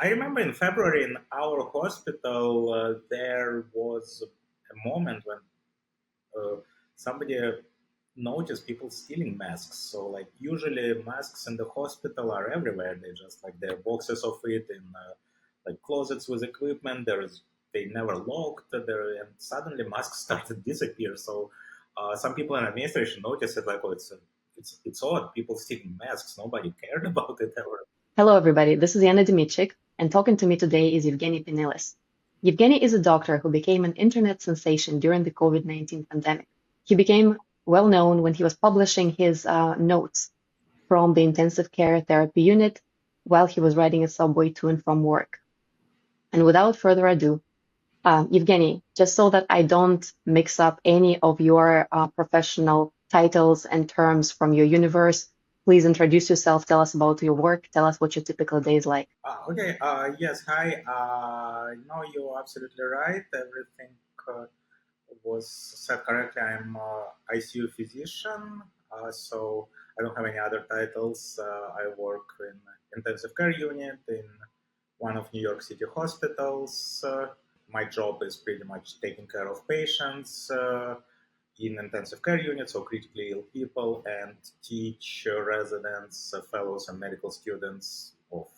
I remember in February in our hospital, there was a moment when somebody noticed people stealing masks. So, like, usually masks in the hospital are everywhere. They just like there are boxes of it in like closets with equipment. They never locked there, and suddenly masks started to disappear. So, some people in administration noticed it, like, oh, it's odd. People stealing masks. Nobody cared about it ever. Hello, everybody. This is Anna Demidchik, and talking to me today is Evgeny Pinelis. Evgeny is a doctor who became an internet sensation during the COVID-19 pandemic. He became well known when he was publishing his notes from the intensive care therapy unit while he was riding a subway to and from work. And without further ado, Evgeny, just so that I don't mix up any of your professional titles and terms from your universe, please introduce yourself, tell us about your work, tell us what your typical day is like. Okay. Yes. Hi. No, you're absolutely right. Everything was said correctly. I'm ICU physician, so I don't have any other titles. I work in intensive care unit in one of New York City hospitals. My job is pretty much taking care of patients in intensive care units, so critically ill people, and teach residents, fellows, and medical students of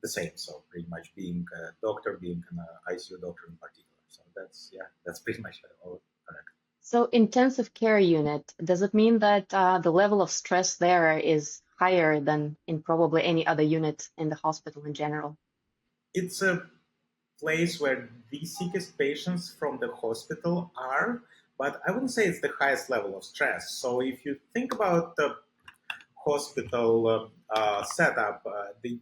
the same. So pretty much being a doctor, being an ICU doctor in particular. So that's pretty much all correct. So intensive care unit, does it mean that the level of stress there is higher than in probably any other unit in the hospital in general? It's a place where the sickest patients from the hospital are, but I wouldn't say it's the highest level of stress. So if you think about the hospital setup, the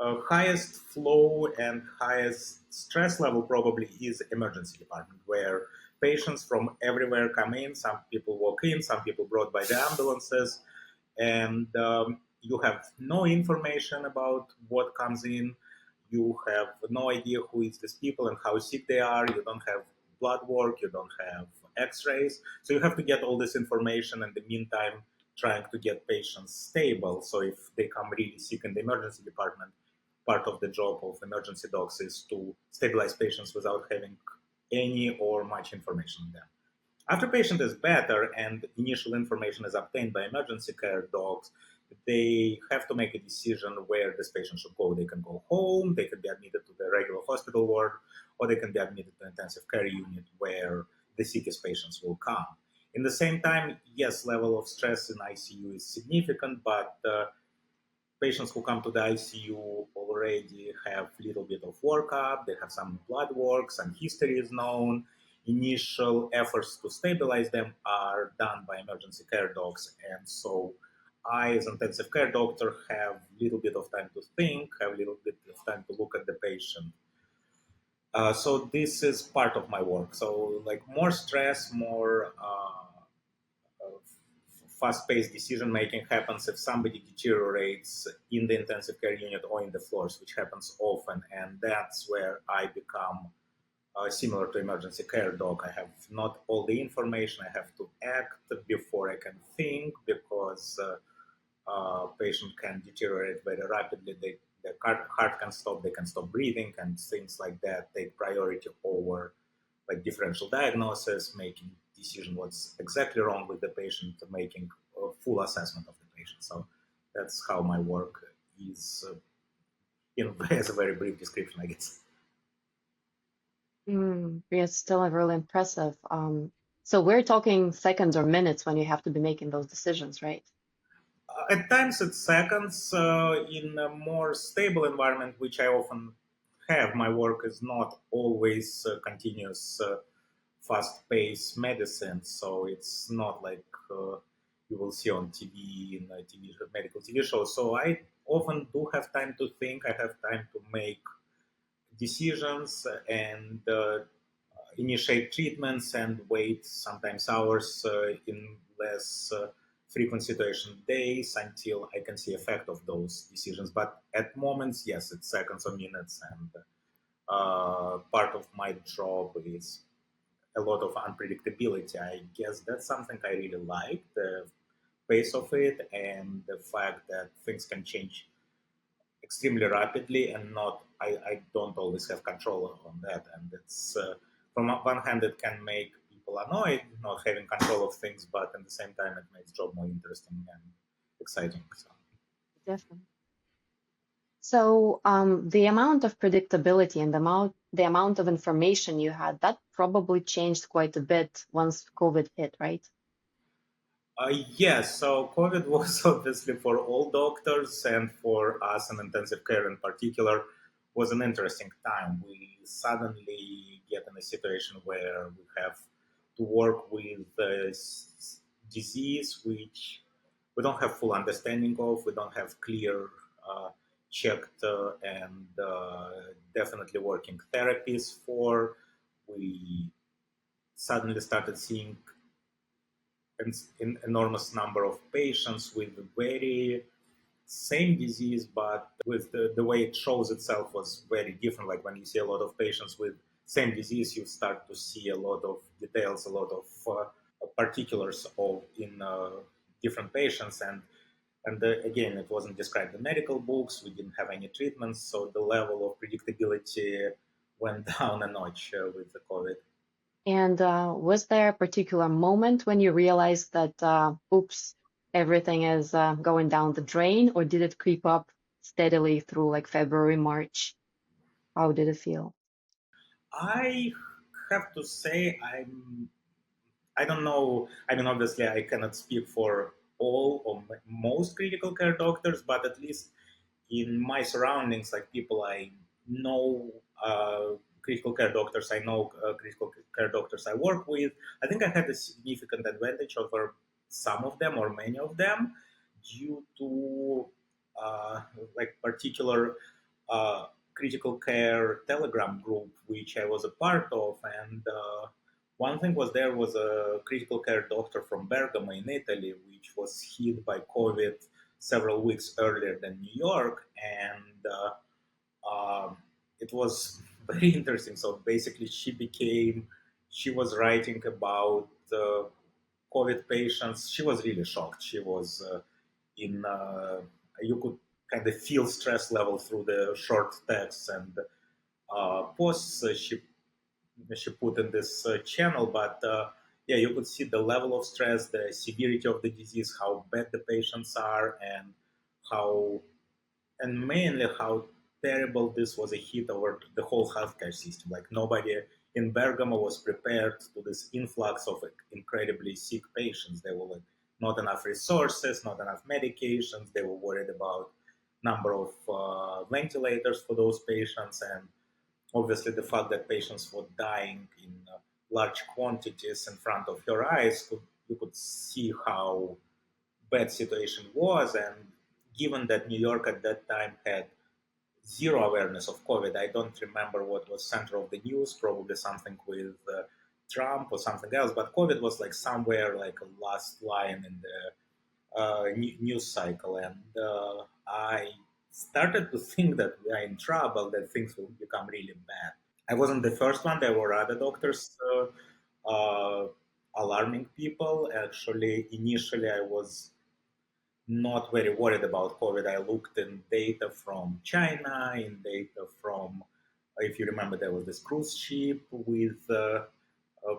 highest flow and highest stress level probably is emergency department, where patients from everywhere come in. Some people walk in, some people brought by the ambulances, and you have no information about what comes in. You have no idea who is these people and how sick they are. You don't have blood work. You don't have X-rays. So you have to get all this information. In the meantime, trying to get patients stable. So if they come really sick in the emergency department, part of the job of emergency docs is to stabilize patients without having any or much information on them. After patient is better and initial information is obtained by emergency care docs, they have to make a decision where this patient should go. They can go home, they can be admitted to the regular hospital ward, or they can be admitted to intensive care unit where the sickest patients will come. In the same time, yes, level of stress in ICU is significant, but patients who come to the ICU already have a little bit of workup, they have some blood work, some history is known. Initial efforts to stabilize them are done by emergency care docs. And so I, as intensive care doctor, have a little bit of time to think, have a little bit of time to look at the patient. So this is part of my work. So like more stress, more fast-paced decision-making happens if somebody deteriorates in the intensive care unit or in the floors, which happens often, and that's where I become similar to emergency care doc. I have not all the information. I have to act before I can think because patient can deteriorate very rapidly. The heart can stop. They can stop breathing, and things like that take priority over like differential diagnosis, making decision what's exactly wrong with the patient, making a full assessment of the patient. So that's how my work is, as a very brief description, I guess. It's still really impressive. So we're talking seconds or minutes when you have to be making those decisions, right? At times it's seconds. In a more stable environment, which I often have, my work is not always continuous, fast-paced medicine. So it's not like you will see on TV in TV medical TV shows. So I often do have time to think. I have time to make decisions and initiate treatments and wait sometimes hours in less frequent situation days until I can see effect of those decisions. But at moments, yes, it's seconds or minutes, and part of my job is a lot of unpredictability. I guess that's something I really like, the pace of it and the fact that things can change extremely rapidly, and not I don't always have control on that, and it's from one hand it can make people annoyed not having control of things, but at the same time it makes job more interesting and exciting. So. Definitely. So the amount of predictability and the amount of information you had, that probably changed quite a bit once COVID hit, right? Yes, so COVID was obviously for all doctors and for us in intensive care in particular was an interesting time. We suddenly get in a situation where we have to work with disease which we don't have full understanding of, we don't have clear, checked, and definitely working therapies for. We suddenly started seeing an enormous number of patients with very same disease, but with the way it shows itself was very different. Like when you see a lot of patients with same disease, you start to see a lot of details, a lot of particulars of in different patients, and again, it wasn't described in medical books. We didn't have any treatments, so the level of predictability went down a notch with the COVID. And was there a particular moment when you realized that, oops, everything is going down the drain, or did it creep up steadily through like February, March? How did it feel? I have to say I don't know. I mean, obviously, I cannot speak for all or most critical care doctors, but at least in my surroundings, like people I know, critical care doctors I know, critical care doctors I work with, I think I had a significant advantage over some of them or many of them due to like particular critical care Telegram group which I was a part of, and one thing was there was a critical care doctor from Bergamo in Italy, which was hit by COVID several weeks earlier than New York, and it was very interesting. So basically, she was writing about COVID patients. She was really shocked. She was in, you could kind of feel stress level through the short texts and posts she put in this channel, but yeah, you could see the level of stress, the severity of the disease, how bad the patients are, and how, and mainly how terrible this was a hit over the whole healthcare system. Like nobody in Bergamo was prepared to this influx of like, incredibly sick patients. There were like not enough resources, not enough medications. They were worried about number of ventilators for those patients, and obviously the fact that patients were dying in large quantities in front of your eyes, you could see how bad situation was. And given that New York at that time had zero awareness of COVID, I don't remember what was center of the news, probably something with Trump or something else, but COVID was like somewhere like a last line in the news cycle. And I started to think that we are in trouble, that things will become really bad. I wasn't the first one. There were other doctors alarming people. Actually, initially, I was not very worried about COVID. I looked in data from China, in data from, if you remember, there was this cruise ship with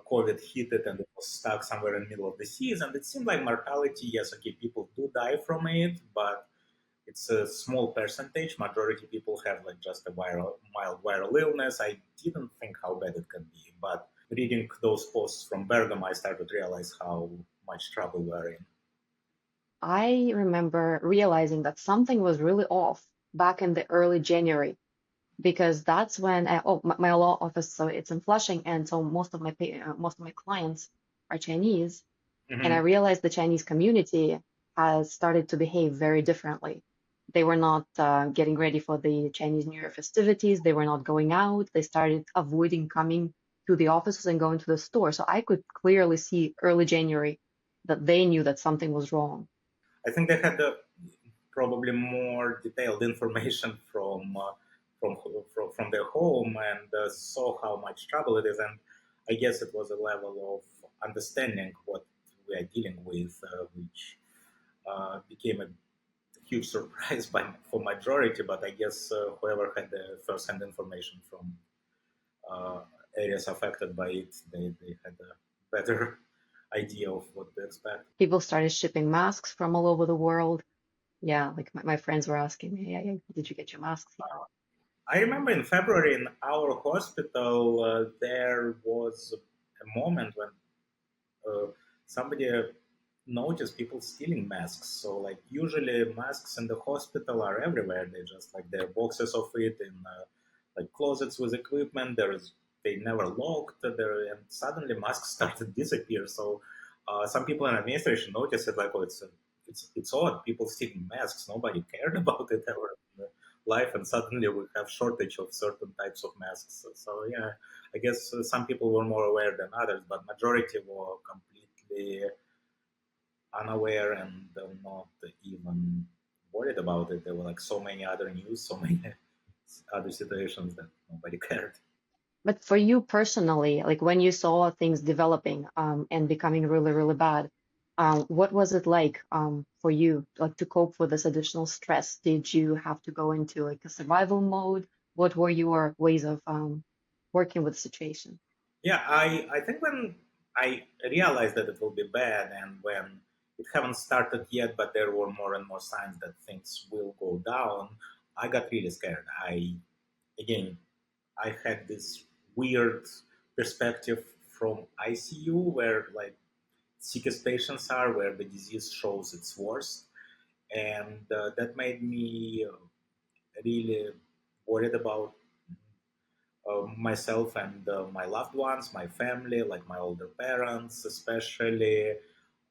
COVID hit it and it was stuck somewhere in the middle of the seas. And it seemed like mortality, yes, okay, people do die from it, but it's a small percentage. Majority people have like just a mild viral illness. I didn't think how bad it can be, but reading those posts from Bergamo, I started to realize how much trouble we're in. I remember realizing that something was really off back in the early January, because that's when my law office, so it's in Flushing, and so most of my clients are Chinese, and I Hmm. realized the Chinese community has started to behave very differently. They were not getting ready for the Chinese New Year festivities. They were not going out. They started avoiding coming to the offices and going to the store. So I could clearly see early January that they knew that something was wrong. I think they had probably more detailed information from their home and saw how much trouble it is. And I guess it was a level of understanding what we are dealing with, which became a huge surprise for majority, but I guess whoever had the first-hand information from uh, areas affected by it, they had a better idea of what to expect. People started shipping masks from all over the world. Yeah, like my friends were asking me, yeah, did you get your masks yet? I remember in February in our hospital, there was a moment when uh, somebody noticed people stealing masks. So, like, usually masks in the hospital are everywhere. They just like there are boxes of it in like closets with equipment. They never locked there, and suddenly masks started to disappear. So, some people in administration noticed it, like, oh, it's odd. People stealing masks. Nobody cared about it ever in life, and suddenly we have shortage of certain types of masks. So yeah, I guess some people were more aware than others, but majority were completely unaware and not even worried about it. There were like so many other news, so many other situations that nobody cared. But for you personally, like when you saw things developing and becoming really, really bad, what was it like for you, like to cope with this additional stress? Did you have to go into like a survival mode? What were your ways of working with the situation? Yeah, I think when I realized that it will be bad, and when it haven't started yet, but there were more and more signs that things will go down, I got really scared. Again, I had this weird perspective from ICU where like sickest patients are, where the disease shows its worst, and that made me really worried about myself and my loved ones, my family, like my older parents, especially.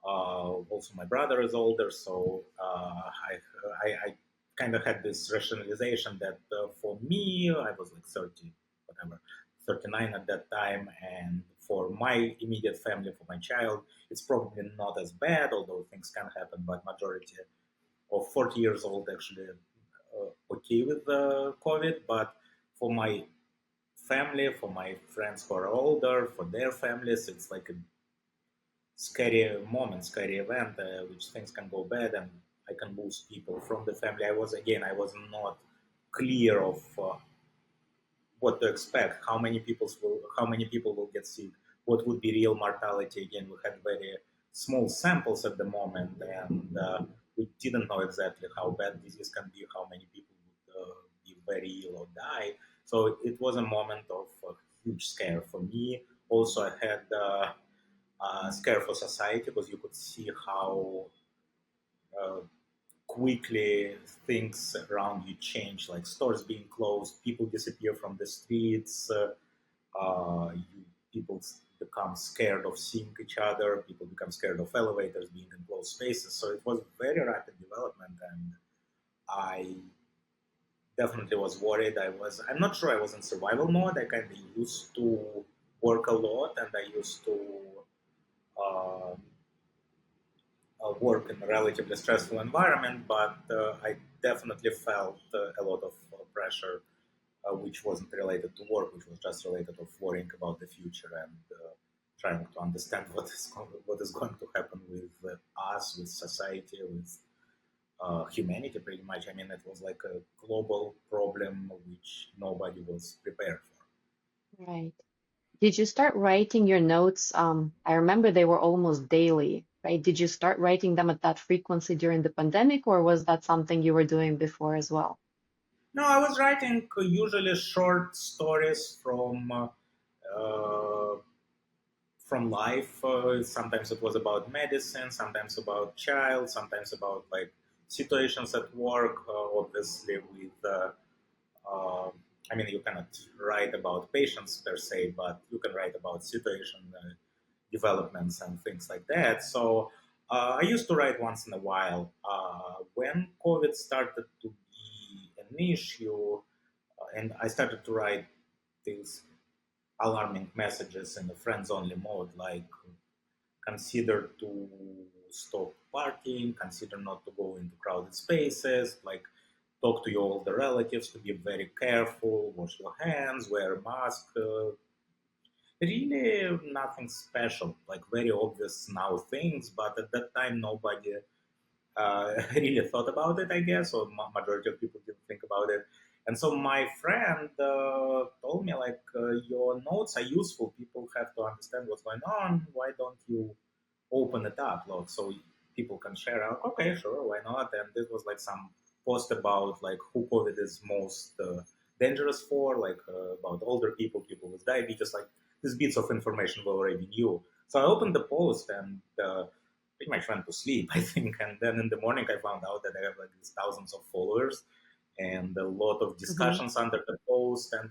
Also, my brother is older, so I kind of had this rationalization that for me, I was like 30, whatever, 39 at that time, and for my immediate family, for my child, it's probably not as bad, although things can happen, but majority of 40 years old actually okay with COVID, but for my family, for my friends who are older, for their families, it's like a scary moment, scary event, which things can go bad and I can lose people from the family. I was not clear of what to expect, how many people will get sick, what would be real mortality. Again, we had very small samples at the moment, and we didn't know exactly how bad disease can be, how many people would be very ill or die. So it was a moment of huge scare for me. Also, I had scare for society because you could see how uh, quickly things around you change, like stores being closed, people disappear from the streets, people become scared of seeing each other, people become scared of elevators being in closed spaces. So it was very rapid development, and I definitely was worried. I'm not sure I was in survival mode. I kind of used to work a lot, and I used to uh, work in a relatively stressful environment, but I definitely felt a lot of pressure, which wasn't related to work, which was just related to worrying about the future and trying to understand what is going to happen with us, with society, with humanity, pretty much. I mean, it was like a global problem which nobody was prepared for. Right. Did you start writing your notes? I remember they were almost daily, right? Did you start writing them at that frequency during the pandemic, or was that something you were doing before as well? No, I was writing usually short stories uh, from life. Sometimes it was about medicine, sometimes about child, sometimes about like situations at work. Obviously, with uh, I mean, you cannot write about patients per se, but you can write about situation developments and things like that. So I used to write once in a while. When COVID started to be an issue, and I started to write these alarming messages in the friends only mode, like consider to stop partying, consider not to go into crowded spaces, like talk to your older relatives to be very careful, wash your hands, wear a mask. Really nothing special, like very obvious now things, but at that time nobody I really thought about it, I guess, or majority of people didn't think about it. And so my friend told me, like, your notes are useful. People have to understand what's going on. Why don't you open it up, look, so people can share? Out. Okay, sure, why not? And this was like some post about like who COVID is most dangerous for, like about older people, people with diabetes, like these bits of information we already knew. So I opened the post and pretty much went to sleep, I think. And then in the morning, I found out that I have like these thousands of followers and a lot of Hmm. discussions under the post. And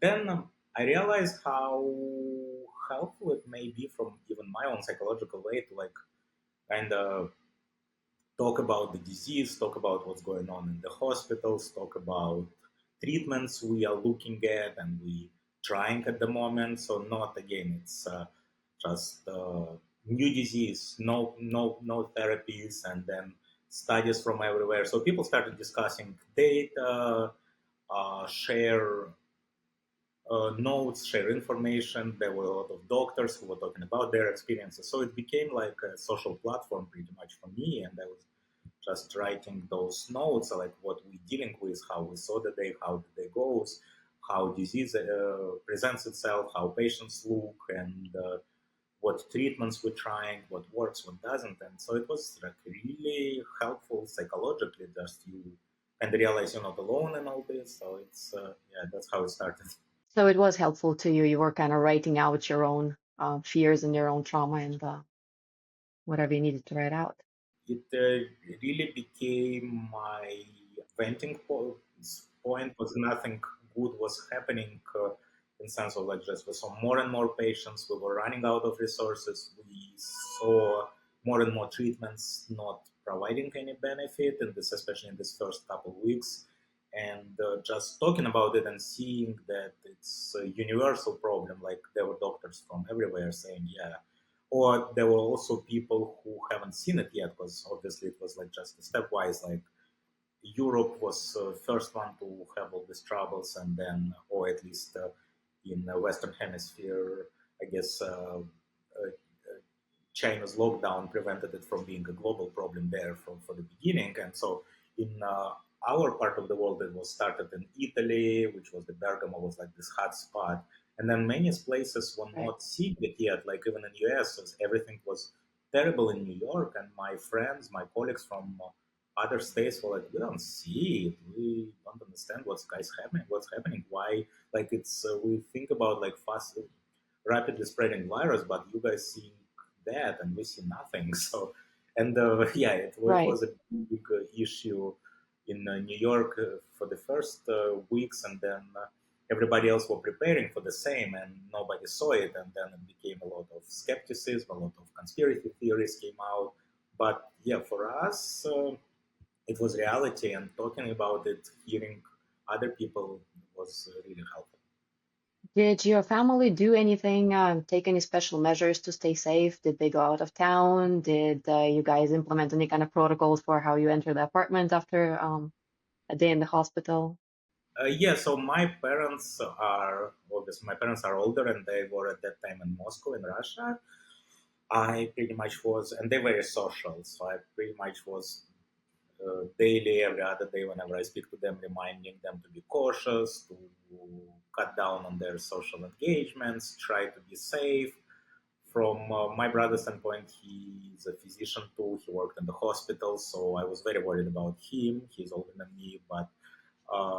then I realized how helpful it may be from even my own psychological way to like kind of talk about the disease, talk about what's going on in the hospitals, talk about treatments we are looking at and we trying at the moment. So not again, it's just new disease, no therapies, and then studies from everywhere. So people started discussing data, share notes, share information. There were a lot of doctors who were talking about their experiences. So it became like a social platform pretty much for me. And I was just writing those notes, like what we're dealing with, how we saw the day, how the day goes, how disease presents itself, how patients look, and what treatments we're trying, what works, what doesn't. And so it was like really helpful psychologically, just you and realize you're not alone in all this. So it's, yeah, that's how it started. So it was helpful to you. You were kind of writing out your own fears and your own trauma and whatever you needed to write out. It really became my venting point was nothing good was happening in sense of like just we saw more and more patients. We were running out of resources. We saw more and more treatments not providing any benefit, and this especially in this first couple of weeks. And just talking about it and seeing that it's a universal problem, like there were doctors from everywhere saying, yeah, or there were also people who haven't seen it yet because obviously it was like just stepwise, like Europe was first one to have all these troubles, and then, or at least in the Western Hemisphere, I guess China's lockdown prevented it from being a global problem there for the beginning. And so in our part of the world, it was started in Italy, which was the Bergamo was like this hot spot. And then many places were Right. not seeing it yet, like even in US, as everything was terrible in New York. And my friends, my colleagues from other states were like, we don't see it. We don't understand what's happening, why, like it's, we think about like fast, rapidly spreading virus, but you guys see that and we see nothing. So, and yeah, it Right. was a big issue in New York for the first weeks, and then everybody else were preparing for the same, and nobody saw it, and then it became a lot of skepticism, a lot of conspiracy theories came out. But yeah, for us, it was reality, and talking about it, hearing other people was really helpful. Did your family do anything, take any special measures to stay safe? Did they go out of town? Did you guys implement any kind of protocols for how you enter the apartment after a day in the hospital? Yeah, so my parents are obviously my parents are older, and they were at that time in Moscow in Russia. I pretty much was, and they're very social, so I pretty much was daily, every other day, whenever I speak to them, reminding them to be cautious, to cut down on their social engagements, try to be safe. From my brother's standpoint, he's a physician too. He worked in the hospital, so I was very worried about him. He's older than me, but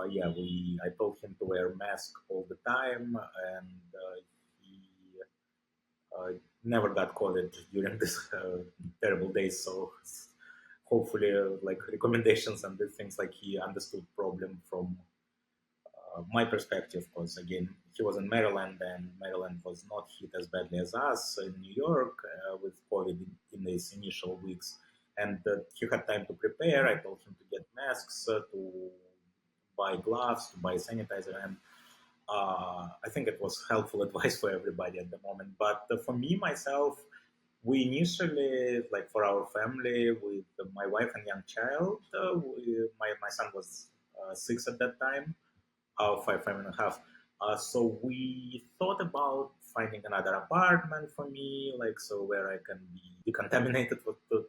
yeah, we I told him to wear a mask all the time, and he uh, never got COVID during this terrible days. So hopefully, like recommendations and the things, like he understood problem from my perspective, because again, he was in Maryland, and Maryland was not hit as badly as us in New York with COVID in these initial weeks. And he had time to prepare. I told him to get masks, to buy gloves, to buy sanitizer, and I think it was helpful advice for everybody at the moment. But for me myself, we initially, like for our family, with my wife and young child, my son was 6 at that time, 5, 5 and a half. So we thought about finding another apartment for me, like so where I can be decontaminated with the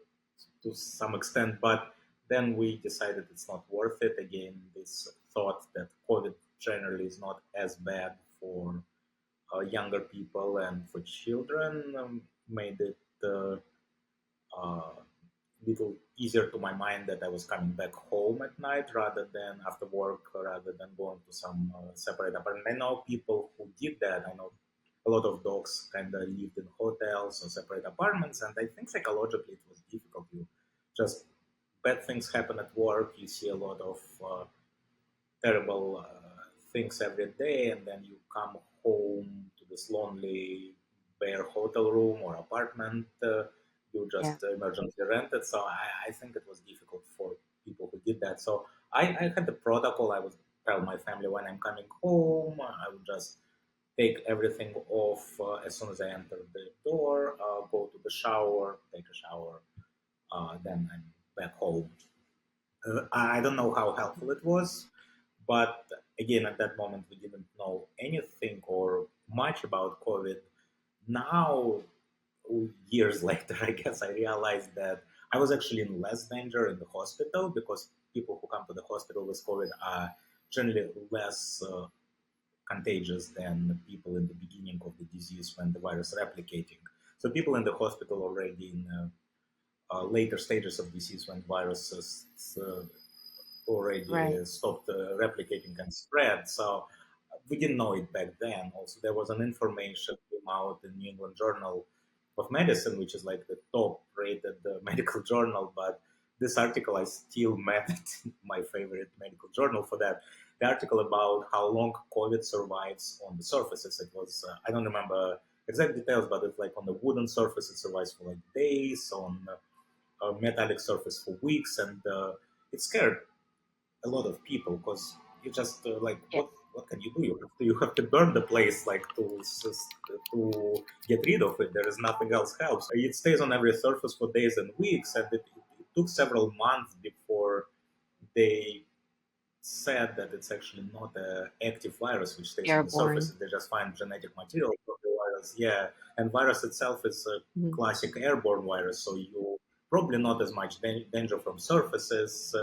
to some extent, but then we decided it's not worth it. Again, this thought that COVID generally is not as bad for younger people and for children made it uh, little easier to my mind that I was coming back home at night rather than after work, rather than going to some separate apartment. I know people who did that. I know a lot of dogs kind of lived in hotels or separate apartments, and I think psychologically it was difficult. You just bad things happen at work. You see a lot of terrible things every day, and then you come home to this lonely, bare hotel room or apartment you Yeah. just emergency rented. So I think it was difficult for people who did that. So I had the protocol. I would tell my family when I'm coming home. I would just take everything off as soon as I enter the door, go to the shower, take a shower, then I'm back home. I don't know how helpful it was, but again, at that moment, we didn't know anything or much about COVID. Now, years later, I guess I realized that I was actually in less danger in the hospital because people who come to the hospital with COVID are generally less contagious than people in the beginning of the disease when the virus replicating. So people in the hospital already in later stages of disease when viruses Right. already stopped replicating and spread. So we didn't know it back then. Also, there was an information came out in New England Journal of Medicine, which is like the top-rated medical journal. But this article, I still met it, my favorite medical journal for that. The article about how long COVID survives on the surfaces. It was I don't remember exact details, but it's like on the wooden surface it survives for like days, on a metallic surface for weeks, and it scared a lot of people because you just like Yes. what can you do? You have to burn the place like to get rid of it. There is nothing else helps. It stays on every surface for days and weeks, and it took several months before they said that it's actually not an active virus which stays on the surface. Airborne. They just find genetic material from the virus. Yeah, and virus itself is a Mhm. classic airborne virus, so you probably not as much danger from surfaces,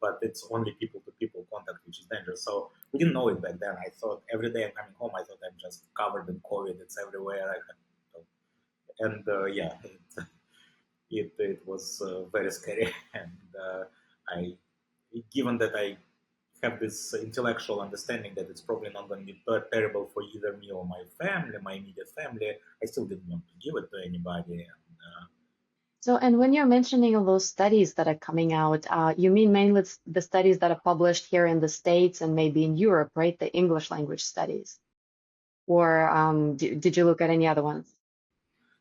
but it's only people-to-people contact which is dangerous. So we didn't know it back then. I thought every day I'm coming home, I thought I'm just covered in COVID. It's everywhere. And yeah, it was very scary. And I, given that I have this intellectual understanding that it's probably not going to be terrible for either me or my family, my immediate family, I still didn't want to give it to anybody. And, So, and when you're mentioning all those studies that are coming out, you mean mainly the studies that are published here in the States and maybe in Europe, right? The English language studies. Or did you look at any other ones?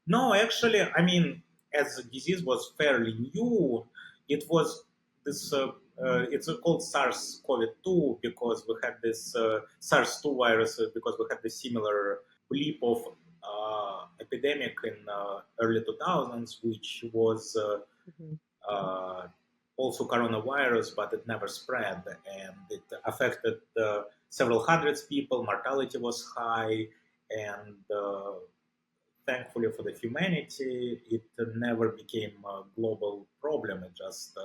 no, actually, I mean, as the disease was fairly new, it was this. It's called SARS-CoV-2 because we had this SARS-2 virus because we had this similar blip of epidemic in early 2000s, which was Mhm. uh, also coronavirus, but it never spread, and it affected several hundreds people. Mortality was high, and thankfully for the humanity, it never became a global problem. It just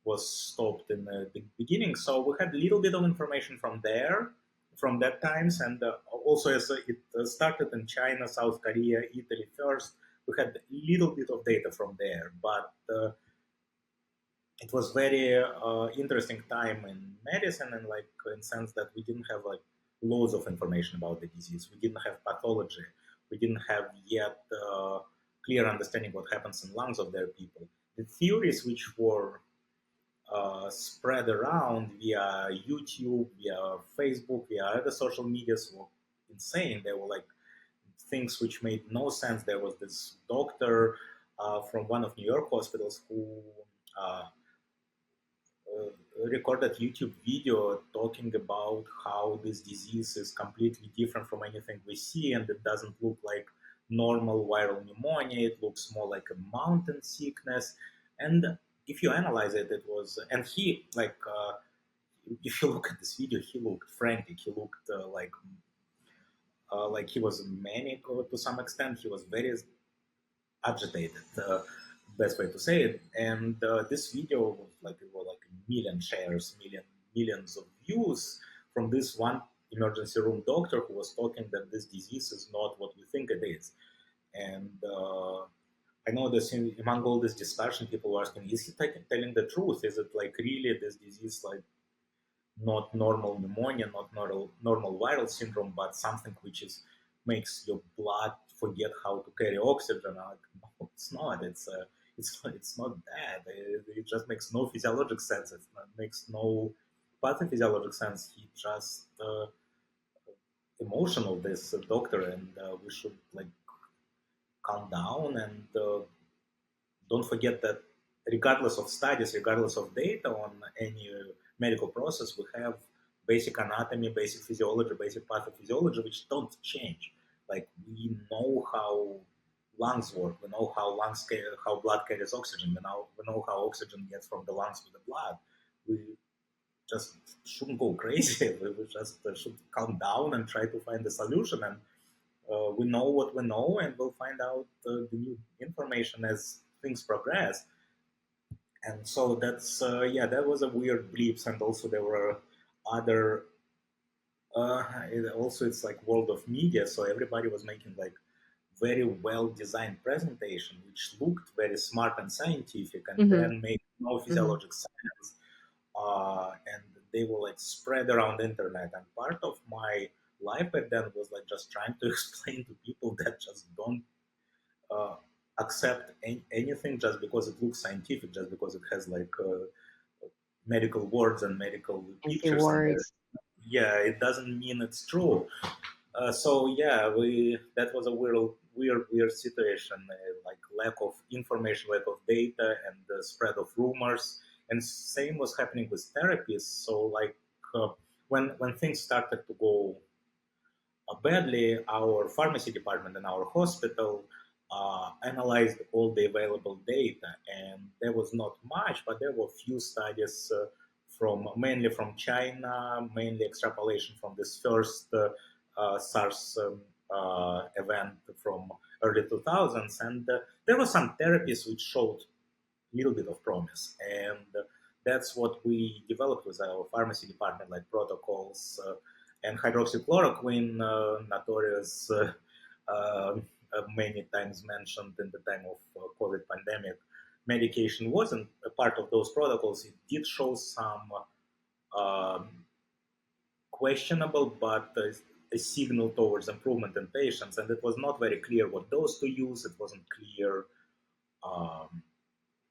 was stopped in the beginning. So we had a little bit of information from there, from that times, and also as it started in China, South Korea, Italy first, we had a little bit of data from there, but it was very interesting time in medicine, and like in sense that we didn't have like loads of information about the disease. We didn't have pathology. We didn't have yet clear understanding what happens in lungs of their people. The theories which were spread around via YouTube, via Facebook, via other social medias were insane. They were like things which made no sense. There was this doctor from one of New York hospitals who uh, recorded YouTube video talking about how this disease is completely different from anything we see, and it doesn't look like normal viral pneumonia. It looks more like a mountain sickness. And if you analyze it, it was, and he like, if you look at this video, he looked frantic. He looked like he was manic to some extent. He was very agitated. best way to say it. And this video was like it was like a million shares, millions of views from this one emergency room doctor who was talking that this disease is not what we think it is. And I know that among all this discussion, people were asking, is he telling the truth? Is it like really this disease, like not normal pneumonia, not normal viral syndrome, but something which is makes your blood forget how to carry oxygen? I'm like, no, it's not. It's not that. It just makes no physiologic sense. Makes no pathophysiologic sense. He just emotional, this doctor, and we should like calm down and don't forget that regardless of studies, regardless of data on any medical process, we have basic anatomy, basic physiology, basic pathophysiology, which don't change. Like we know how lungs work, we know how blood carries oxygen, we know how oxygen gets from the lungs to the blood. We just shouldn't go crazy. We just should calm down and try to find a solution. And we know what we know, and we'll find out the new information as things progress. And so that's yeah, that was a weird blips, and also there were other. Also, it's like world of media, so everybody was making like very well designed presentation, which looked very smart and scientific, and Hmm. then made no Hmm. physiologic sense. And they were like spread around the internet. And part of my life back then was like just trying to explain to people that just don't uh, accept anything just because it looks scientific, just because it has like medical words and medical Fancy pictures on there. words. Yeah, it doesn't mean it's true. So yeah, we that was a weird situation, like lack of information, lack of data, and the spread of rumors. And same was happening with therapies. So like uh, when things started to go badly, our pharmacy department and our hospital analyzed all the available data, and there was not much, but there were few studies from mainly from China, mainly extrapolation from this first SARS event from early 2000s, and there were some therapies which showed little bit of promise. And that's what we developed with our pharmacy department, like protocols and hydroxychloroquine, notorious, many times mentioned in the time of COVID pandemic. Medication wasn't a part of those protocols. It did show some um, questionable, but a signal towards improvement in patients. And it was not very clear what dose to use. It wasn't clear um,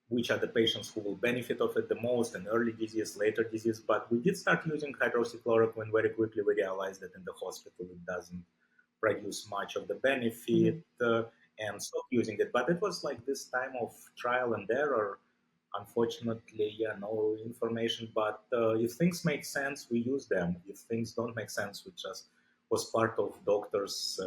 which are the patients who will benefit of it the most in early disease, later disease. But we did start using hydroxychloroquine very quickly. We realized that in the hospital it doesn't produce much of the Hmm. benefit and stopped using it. But it was like this time of trial and error. Unfortunately, yeah, no information. But if things make sense, we use them. If things don't make sense, we just was part of doctors'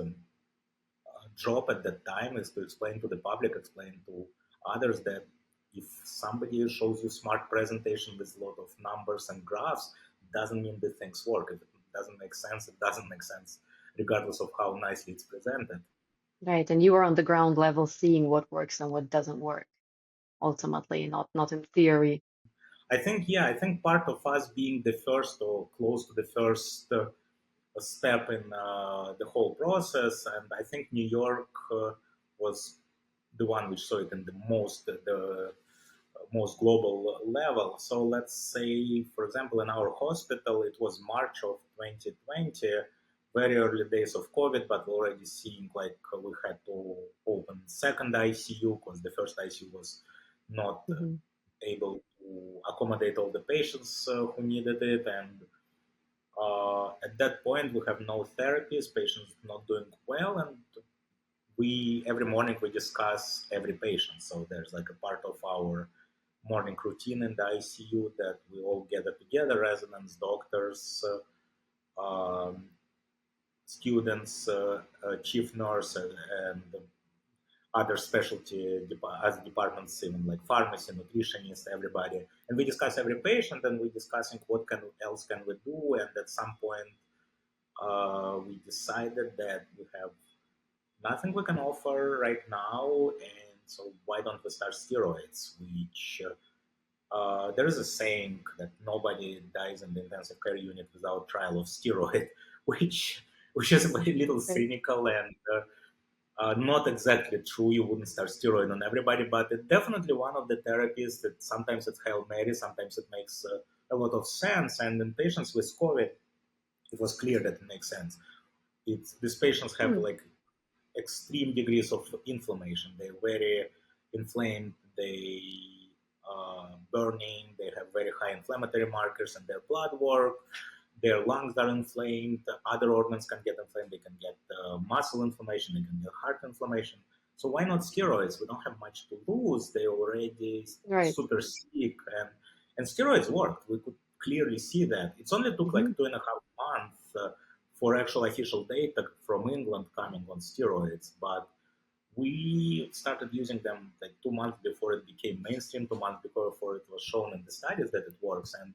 job at that time is to explain to the public, explain to others that if somebody shows you smart presentation with a lot of numbers and graphs, doesn't mean the things work. If it doesn't make sense, it doesn't make sense, regardless of how nicely it's presented. Right. And you are on the ground level seeing what works and what doesn't work, ultimately, not in theory. I think part of us being the first or close to the first step in the whole process, and I think New York was the one which saw it in the most global level. So let's say, for example, in our hospital, it was March of 2020, very early days of COVID, but we're already seeing like we had to open second ICU because the first ICU was not Hmm. able to accommodate all the patients who needed it. And at that point, we have no therapies, patients not doing well, and we every morning we discuss every patient. So there's like a part of our morning routine in the ICU that we all gather together, residents, doctors, students, chief nurse, and other specialty as departments, even like pharmacy, nutritionists, everybody, and we discuss every patient, and we're discussing what else can we do. And at some point, we decided that we have nothing we can offer right now, and so why don't we start steroids? Which there is a saying that nobody dies in the intensive care unit without trial of steroid, which which is very little Right. cynical and not exactly true. You wouldn't start steroid on everybody, but it's definitely one of the therapies that sometimes it's Hail Mary, sometimes it makes a lot of sense. And in patients with COVID, it was clear that it makes sense. These patients have Hmm. like extreme degrees of inflammation. They're very inflamed. They burning. They have very high inflammatory markers in their blood work. Their lungs are inflamed. Other organs can get inflamed. They can get muscle inflammation. They can get heart inflammation. So why not steroids? We don't have much to lose. They're already Right. super sick, and steroids worked. We could clearly see that. It only took Hmm. like 2.5 months for actual official data from England coming on steroids, but we started using them like 2 months before it became mainstream, 2 months before it was shown in the studies that it works. And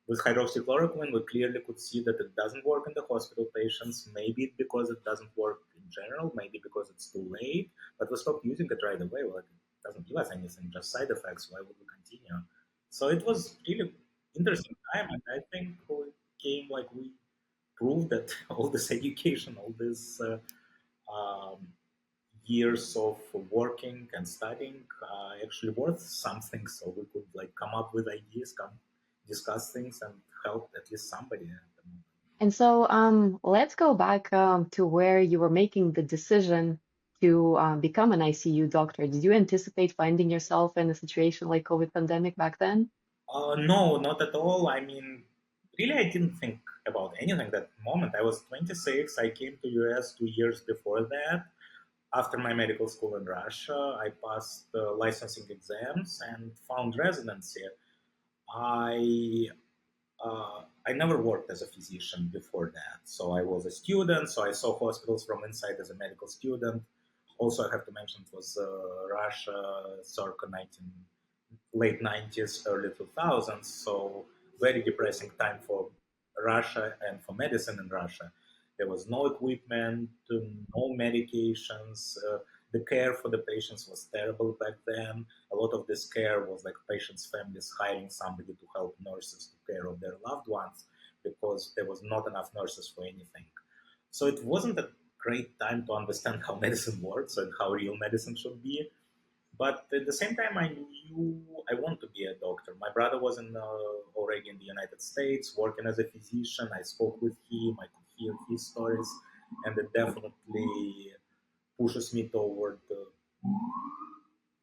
with hydroxychloroquine, we clearly could see that it doesn't work in the hospital patients. Maybe because it doesn't work in general, maybe because it's too late, but we stopped using it right away. Like, it doesn't give us anything, just side effects. Why would we continue? So it was really interesting time, and I think we came like we proved that all this education, all this um, years of working and studying actually worth something. So we could like come up with ideas, come discuss things, and help at least somebody at the moment. And so let's go back to where you were making the decision to become an ICU doctor. Did you anticipate finding yourself in a situation like COVID pandemic back then? No, not at all. I mean, really, I didn't think about anything that moment. I was 26. I came to US 2 years before that. After my medical school in Russia, I passed the licensing exams and found residency. I I never worked as a physician before that. So I was a student, so I saw hospitals from inside as a medical student. Also, I have to mention it was Russia circa 19, late 90s, early 2000s. So very depressing time for Russia and for medicine in Russia. There was no equipment, no medications. The care for the patients was terrible back then. A lot of this care was like patients' families hiring somebody to help nurses to care of their loved ones because there was not enough nurses for anything. So it wasn't a great time to understand how medicine works and how real medicine should be. But at the same time, I knew I want to be a doctor. My brother was already in the United States working as a physician. I spoke with him. I could hear his stories, and it definitely pushes me toward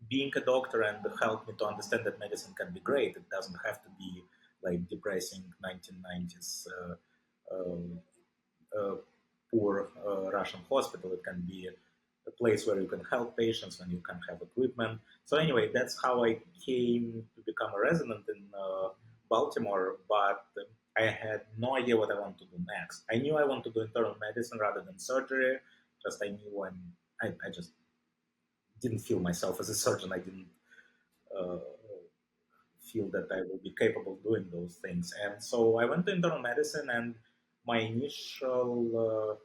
being a doctor and help me to understand that medicine can be great. It doesn't have to be like depressing 1990s uh, poor Russian hospital. It can be a place where you can help patients when you can have equipment. So anyway, that's how I came to become a resident in Baltimore. But I had no idea what I want to do next. I knew I want to do internal medicine rather than surgery. Just I knew I just didn't feel myself as a surgeon. I didn't uh, feel that I will be capable of doing those things. And so I went to internal medicine, and my initial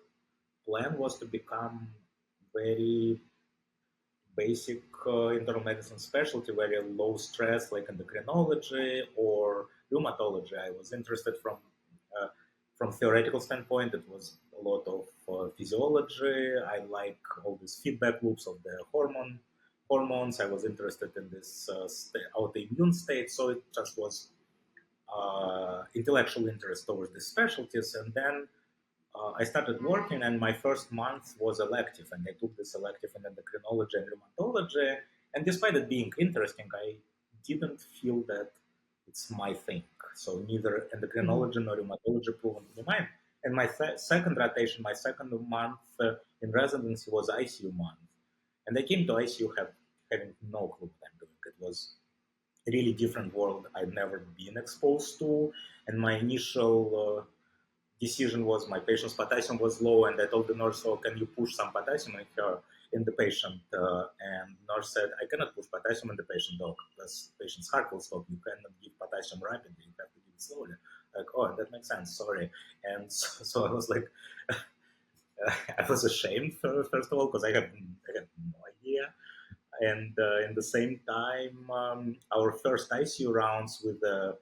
plan was to become very basic internal medicine specialty, very low stress, like endocrinology or rheumatology. I was interested from theoretical standpoint. It was a lot of physiology. I like all these feedback loops of the hormones. I was interested in this autoimmune state, so it just was intellectual interest towards these specialties. And then I started working, and my first month was elective, and I took this elective in endocrinology and rheumatology. And despite it being interesting, I didn't feel that it's my thing. So neither Mhm. endocrinology nor rheumatology proven to be mine. And my second rotation, my second month in residency was ICU month, and I came to ICU having no clue what I'm doing. It was a really different world I'd never been exposed to, and my initial decision was my patient's potassium was low, and I told the nurse, "Oh, can you push some potassium in the patient?" And nurse said, "I cannot push potassium in the patient, doc, because patient's heart will stop. You cannot give potassium rapidly. You have to give it slowly." Like, oh, that makes sense. Sorry. And so I was like, I was ashamed first of all because I had no idea. And in the same time, our first ICU rounds with the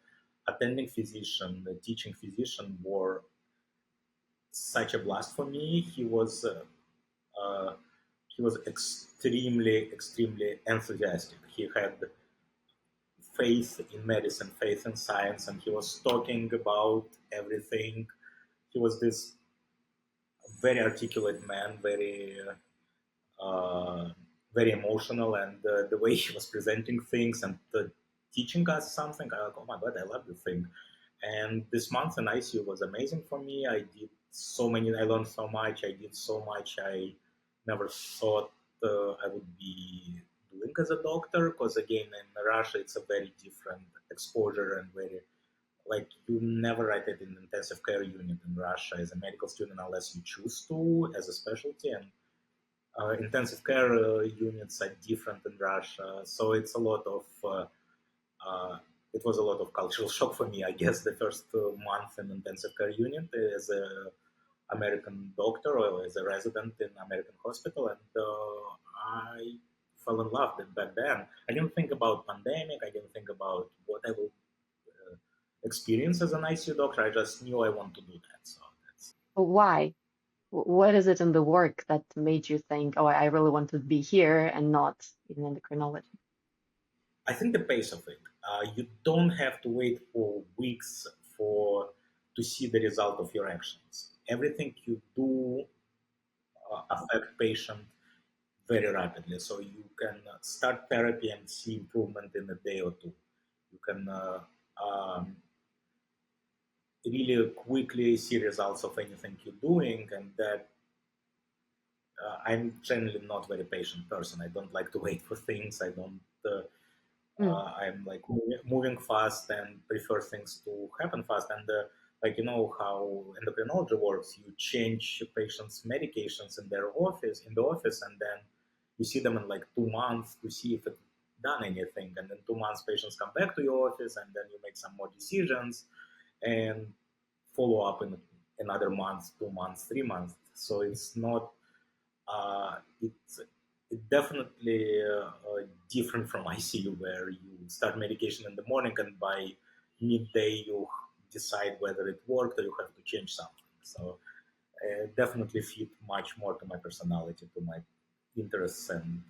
attending physician, the teaching physician, were such a blast for me. Uh, he was extremely enthusiastic. He had faith in medicine, faith in science, and he was talking about everything. He was this very articulate man, uh, very emotional, and the way he was presenting things and teaching us something, I like, oh my god, I love this thing. And this month in ICU was amazing for me. I learned so much. I did so much. I never thought I would be doing as a doctor, because again, in Russia, it's a very different exposure and very like you never write it in intensive care unit in Russia as a medical student unless you choose to as a specialty, and intensive care units are different in Russia, so it's a lot of. It was a lot of cultural shock for me, I guess, the first month in intensive care unit as a American doctor or as a resident in American hospital, and I fell in love back then. I didn't think about pandemic. I didn't think about what I will experience as an ICU doctor. I just knew I want to do that. So that's. Why? What is it in the work that made you think, oh, I really want to be here and not in endocrinology? I think the pace of it. You don't have to wait for weeks for to see the result of your actions. Everything you do affect patient very rapidly. So you can start therapy and see improvement in a day or two. You can um, really quickly see results of anything you're doing, and that I'm generally not very patient person. I don't like to wait for things. I don't. Mm, I'm like moving fast and prefer things to happen fast. And like you know how endocrinology works, you change patients' medications in their office in the office, and then you see them in like 2 months to see if it done anything. And in 2 months, patients come back to your office, and then you make some more decisions and follow up in another month, 2 months, 3 months. So it's not it's definitely different from ICU, where you start medication in the morning and by midday you decide whether it worked or you have to change something. So definitely fit much more to my personality, to my interests, and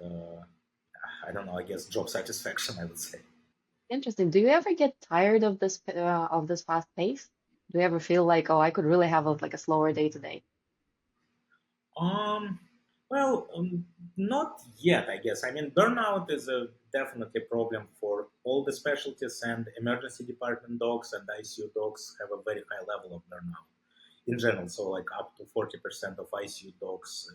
I don't know. I guess job satisfaction, I would say. interesting. Do you ever get tired of this fast pace? Do you ever feel like, oh, I could really have like a slower day today? Um, well, not yet, I guess. I mean, burnout is a definitely a problem for all the specialties, and emergency department docs and ICU docs have a very high level of burnout in general. So, like up to 40% of ICU docs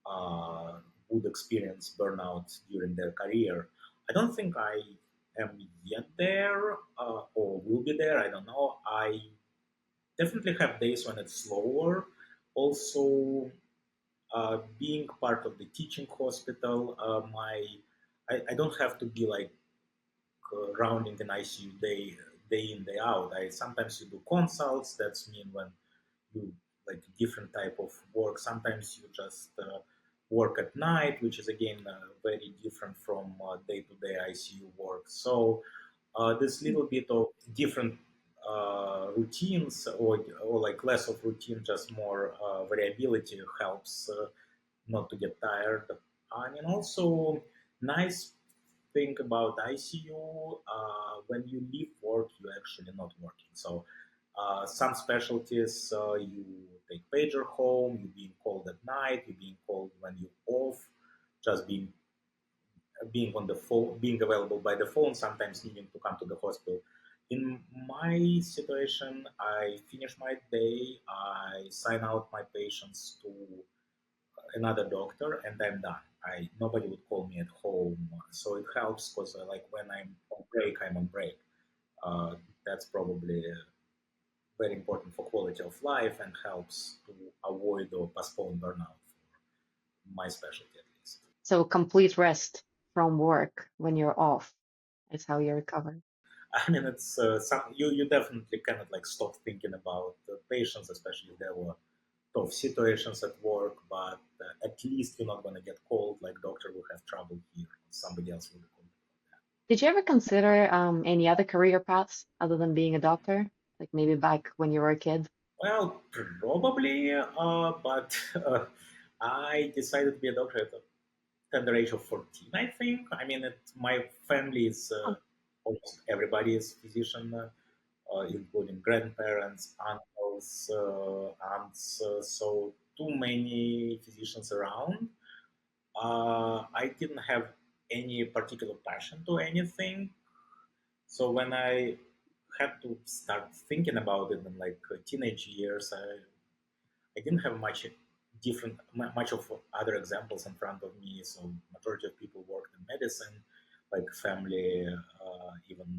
uh, would experience burnout during their career. I don't think I am yet there or will be there. I don't know. I definitely have days when it's slower. Also, being part of the teaching hospital, I don't have to be like rounding an ICU day in day out. I sometimes you do consults. That's mean when you like different type of work. Sometimes you just work at night, which is again very different from day to day ICU work. So this little bit of different routines or like less of routine, just more variability helps not to get tired. I mean, also nice thing about ICU, when you leave work, you're actually not working. So some specialties, you take pager home, you're being called at night, you're being called when you're off, just being on the phone, being available by the phone, sometimes needing to come to the hospital. In my situation, I finish my day, I sign out my patients to another doctor, and I'm done. I Nobody would call me at home, so it helps because like when I'm on break, I'm on break. Uh, that's probably very important for quality of life and helps to avoid or postpone burnout for my specialty at least. So complete rest from work when you're off is how you recover. I mean, it's you definitely cannot like stop thinking about the patients, especially if there were tough situations at work. But at at least you're not going to get cold, like doctor will have trouble here, somebody else will be cold. Did you ever consider any other career paths other than being a doctor? Like maybe back when you were a kid? Well, probably, but I decided to be a doctor at the tender age of 14, I think. I mean, my family is Oh, almost everybody is physician, including grandparents, uncles, aunts. So too many physicians around. I didn't have any particular passion to anything. So when I had to start thinking about it in like teenage years, I didn't have much of other examples in front of me. So majority of people worked in medicine, like family, even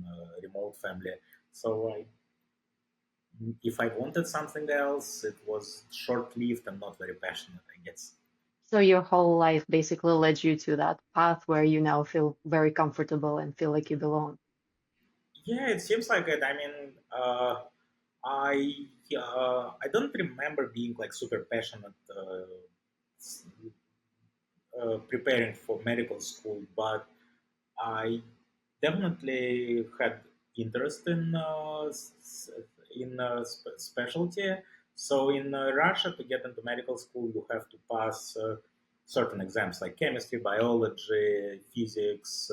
remote family. So if I wanted something else, it was short-lived and not very passionate, I guess. so your whole life basically led you to that path where you now feel very comfortable and feel like you belong. Yeah, it seems like it. I mean, I don't remember being like super passionate preparing for medical school, but I definitely had interest in specialty. So in Russia, to get into medical school, you have to pass certain exams like chemistry, biology, physics,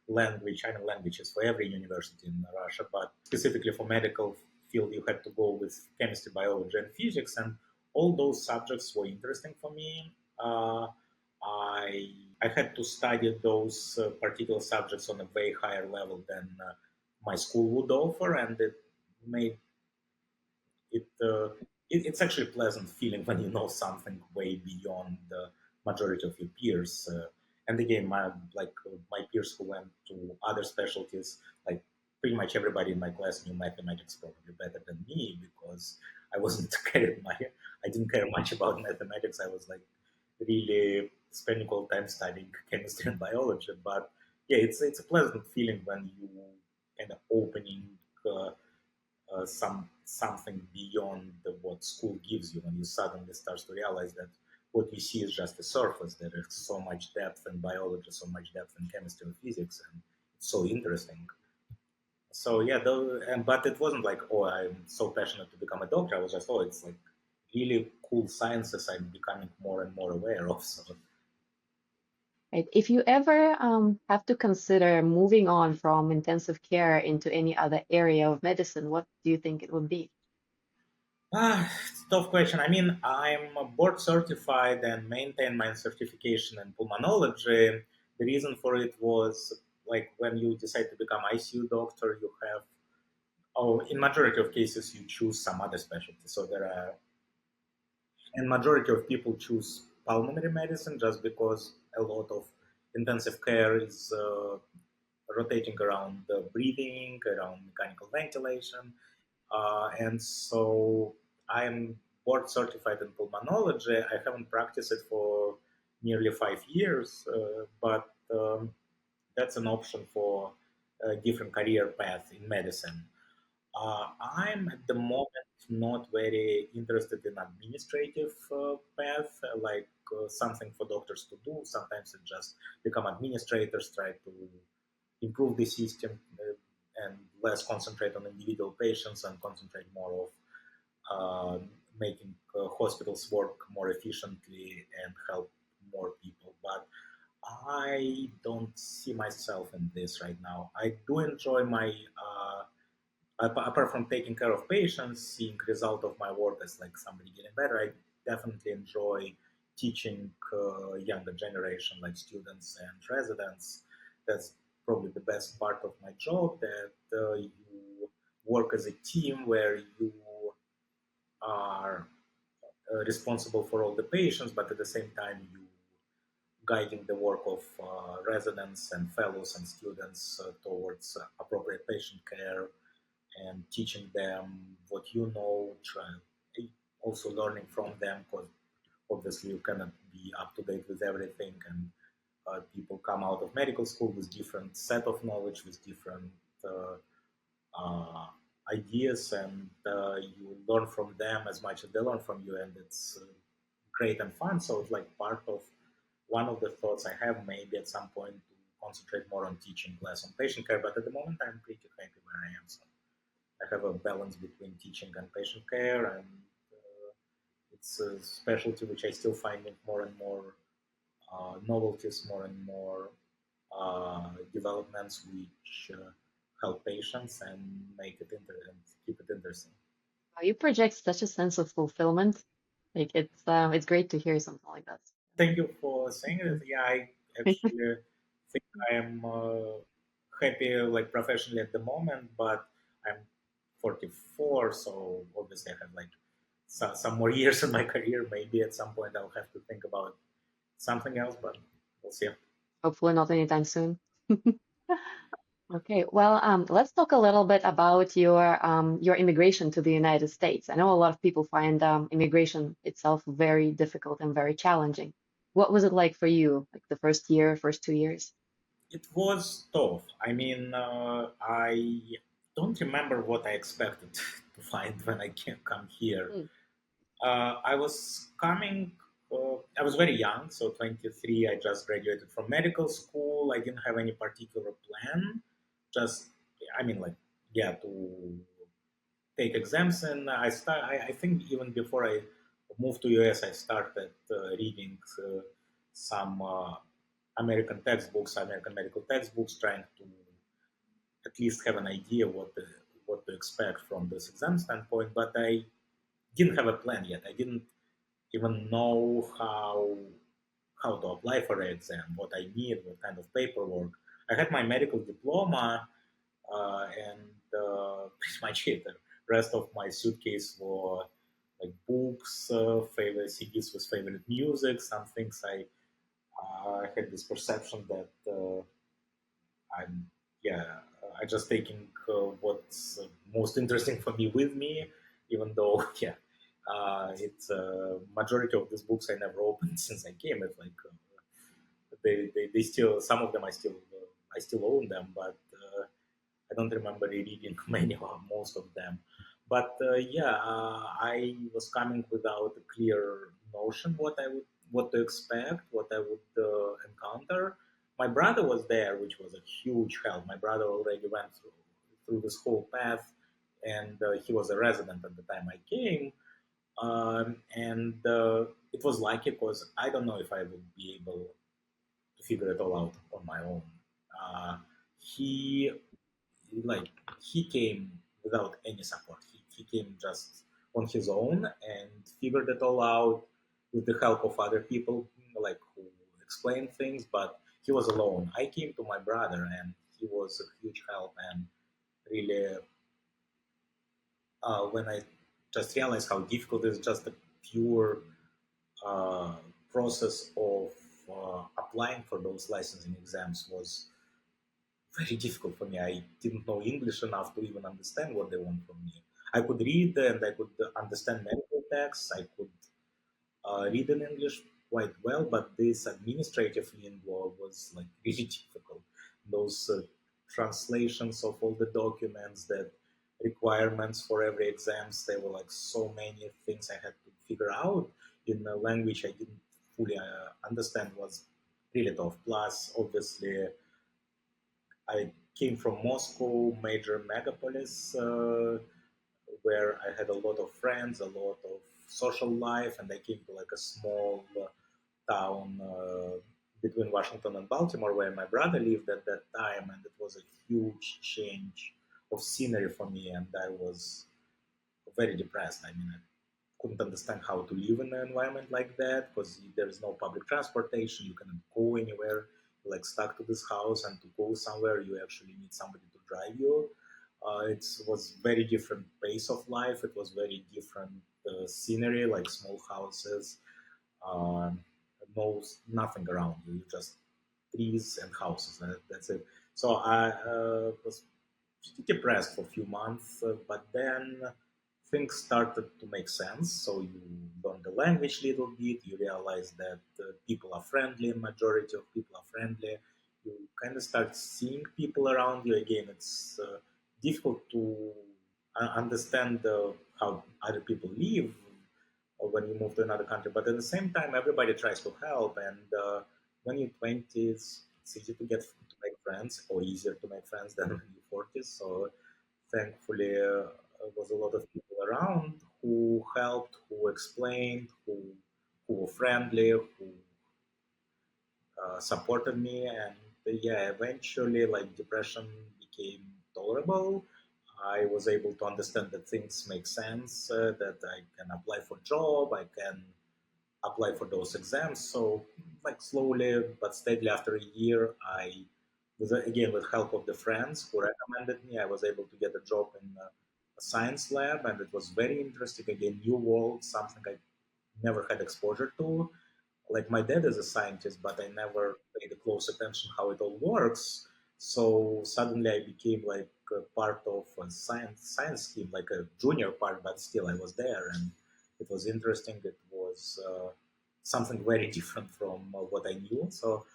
language. I know languages for every university in Russia, but specifically for medical field, you had to go with chemistry, biology, and physics, and all those subjects were interesting for me. I had to study those particular subjects on a way higher level than my school would offer, and it made it's actually a pleasant feeling when you know something way beyond the majority of your peers. And again, my peers who went to other specialties, like pretty much everybody in my class knew mathematics probably better than me because I wasn't I didn't care much about mathematics. I was like really spending all time studying chemistry and biology. But yeah, it's a pleasant feeling when you kind of opening something beyond what school gives you, when you suddenly start to realize that what you see is just the surface. There is so much depth in biology, so much depth in chemistry and physics, and it's so interesting. So yeah, but it wasn't like, oh, I'm so passionate to become a doctor. I was just, oh, it's like really cool sciences I'm becoming more and more aware of. So Right? If you ever have to consider moving on from intensive care into any other area of medicine, what do you think it would be? it's a tough question. I mean, I'm board certified and maintain my certification in pulmonology. The reason for it was like when you decide to become ICU doctor, you have, oh, in majority of cases, you choose some other specialty. So there are, and majority of people choose pulmonary medicine just because a lot of intensive care is rotating around the breathing, around mechanical ventilation. And so I'm board certified in pulmonology. I haven't practiced it for nearly 5 years, but that's an option for a different career path in medicine. I'm at the moment not very interested in administrative path, like something for doctors to do. Sometimes it just become administrators, try to improve the system and less concentrate on individual patients and concentrate more of making hospitals work more efficiently and help more people. But I don't see myself in this right now. I do enjoy my apart from taking care of patients, seeing result of my work as like somebody getting better. I definitely enjoy teaching younger generation, like students and residents. That's probably the best part of my job. That you work as a team where you are responsible for all the patients, but at the same time you guiding the work of residents and fellows and students towards appropriate patient care and teaching them what you know, also learning from them because obviously you cannot be up to date with everything and people come out of medical school with different set of knowledge, with different uh, uh, ideas, and you learn from them as much as they learn from you, and it's great and fun. So it's like part of one of the thoughts I have maybe at some point to concentrate more on teaching, less on patient care. But at the moment, I'm pretty happy where I am. So I have a balance between teaching and patient care, and it's a specialty which I still find more and more novelties, more and more developments which help patients and make it and keep it interesting. You project such a sense of fulfillment. Like it's great to hear something like that. Thank you for saying it. Mhm. Yeah, I actually think I am happy, like professionally at the moment, but I'm 44, so obviously I have like some more years in my career. Maybe at some point I'll have to think about something else, but we'll see. Hopefully not anytime soon. Okay, well, let's talk a little bit about your immigration to the United States. I know a lot of people find immigration itself very difficult and very challenging. What was it like for you, like the first year, first 2 years? It was tough. I mean, I don't remember what I expected to find when I came come here. Mm, I was coming. I was very young, so 23. I just graduated from medical school. I didn't have any particular plan. Just, I mean, like, yeah, to take exams, and I think even before I moved to US, I started reading some American textbooks, American medical textbooks, trying to at least have an idea what to expect from this exam standpoint. But I didn't have a plan yet. I didn't even know how to apply for the exam, what I need, what kind of paperwork. I had my medical diploma, and pretty much it. The rest of my suitcase were like books, favorite CDs with favorite music. Some things had this perception that I'm yeah I just taking what's most interesting for me with me, even though yeah it's majority of these books I never opened since I came. It's like they still some of them I still own them, but I don't remember reading many or most of them. But I was coming without a clear notion what to expect, what I would encounter. My brother was there, which was a huge help. My brother already went through this whole path, and he was a resident at the time I came. And it was lucky because I don't know if I would be able to figure it all out on my own. He like he came without any support. He came just on his own and figured it all out with the help of other people, like who explained things. But he was alone. I came to my brother, and he was a huge help. And really, when I just realized how difficult it is, just the pure uh, process of applying for those licensing exams was very difficult for me. I didn't know English enough to even understand what they want from me. I could read and I could understand medical texts. I could read in English quite well, but this administrative lingua was like really difficult. Those translations of all the documents, that requirements for every exams, there were like so many things I had to figure out in a language I didn't fully understand. Was really tough. Plus, obviously, I came from Moscow, major megapolis, where I had a lot of friends, a lot of social life, and I came to like a small town between Washington and Baltimore, where my brother lived at that time, and it was a huge change of scenery for me, and I was very depressed. I mean, I couldn't understand how to live in an environment like that because there is no public transportation. You cannot go anywhere. You're like stuck to this house, and to go somewhere, you actually need somebody to drive you. It was very different pace of life. It was very different scenery, like small houses, um, no nothing around you. You just trees and houses. That's it. So I was pretty depressed for a few months, but then things started to make sense. So you learn the language a little bit. You realize that people are friendly. Majority of people are friendly. You kind of start seeing people around you again. It's difficult to understand how other people live when you move to another country, but at the same time, everybody tries to help, and when you're 20s, it's easy to make friends, or easier to make friends than when you're 40s. So thankfully, there was a lot of people around who helped, who explained, who were friendly, who supported me, and yeah, eventually, like depression became tolerable. I was able to understand that things make sense, that I can apply for job, I can apply for those exams. So, like slowly but steadily, after a year, I, with again with help of the friends who recommended me, I was able to get a job in a science lab, and it was very interesting. Again, new world, something I never had exposure to. Like my dad is a scientist, but I never paid a close attention how it all works. So suddenly I became like a part of a science team, like a junior part, but still I was there, and it was interesting. It was something very different from what I knew. So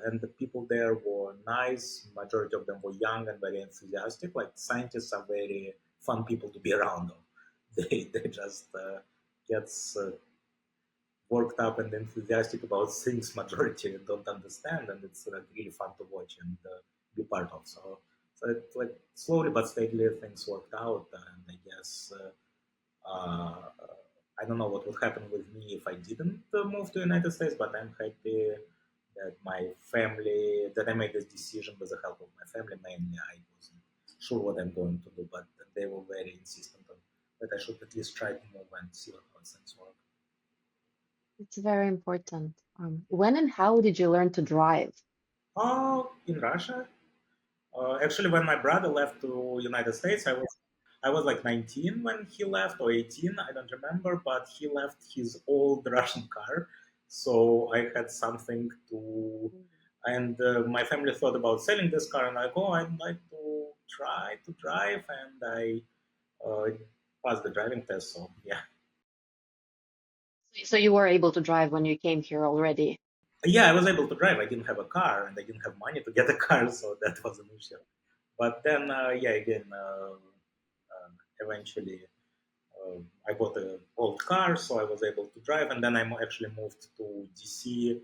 and the people there were nice. Majority of them were young and very enthusiastic. Like scientists are very fun people to be around. They just gets worked up and enthusiastic about things majority don't understand, and it's like really fun to watch and be part of. So it's like slowly but steadily things worked out, and I guess uh, I don't know what would happen with me if I didn't move to United States, but I'm happy that my family that I made this decision with the help of my family. Mainly, I wasn't sure what I'm going to do, but they were very insistent on that I should at least try to move and see how things work. It's very important. When and how did you learn to drive? Oh, in Russia. Actually, when my brother left to United States, I was like 19 when he left, or 18, I don't remember. But he left his old Russian car, so I had something to. And my family thought about selling this car, and I go, I'd like to try to drive, and I uh, passed the driving test. So yeah, So you were able to drive when you came here already. yeah, I was able to drive. I didn't have a car, and I didn't have money to get a car, so that was an issue. But then, yeah, again, eventually I bought an old car, so I was able to drive. And then I actually moved to DC.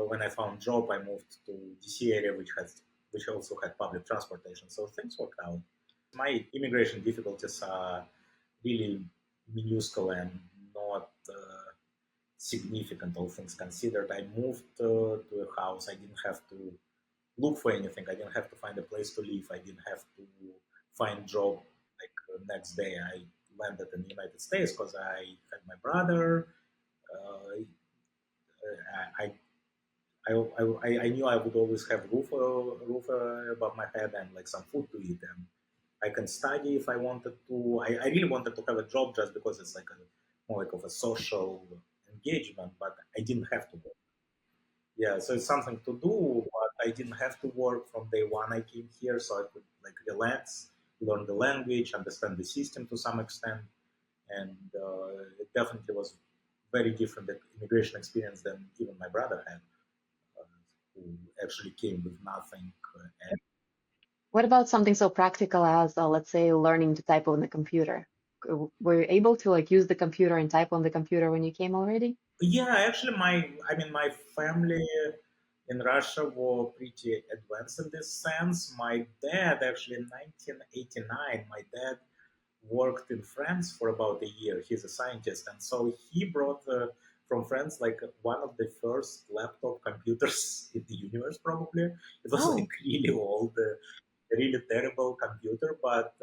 When I found job, I moved to DC area, which also had public transportation. So things worked out. My immigration difficulties are really minuscule and not significant, all things considered. I moved to a house. I didn't have to look for anything. I didn't have to find a place to live. I didn't have to find job like next day. I landed in the United States because I had my brother. Uh, I, I knew I would always have roof above my head and like some food to eat, and I can study if I wanted to. I really wanted to have a job just because it's like a more like of a social engagement, but I didn't have to. Yeah, so it's something to do, but I didn't have to work from day one. I came here, so I could like relax, learn the language, understand the system to some extent, and it definitely was very different immigration experience than even my brother had, uh, who actually came with nothing. And What about something so practical as, let's say, learning to type on the computer? Were you able to like use the computer and type on the computer when you came already? yeah, actually, my family in Russia were pretty advanced in this sense. My dad, actually, in 1989, my dad worked in France for about a year. He's a scientist, and so he brought from France like one of the first laptop computers in the universe. Probably it was like Oh, really old, really terrible computer, but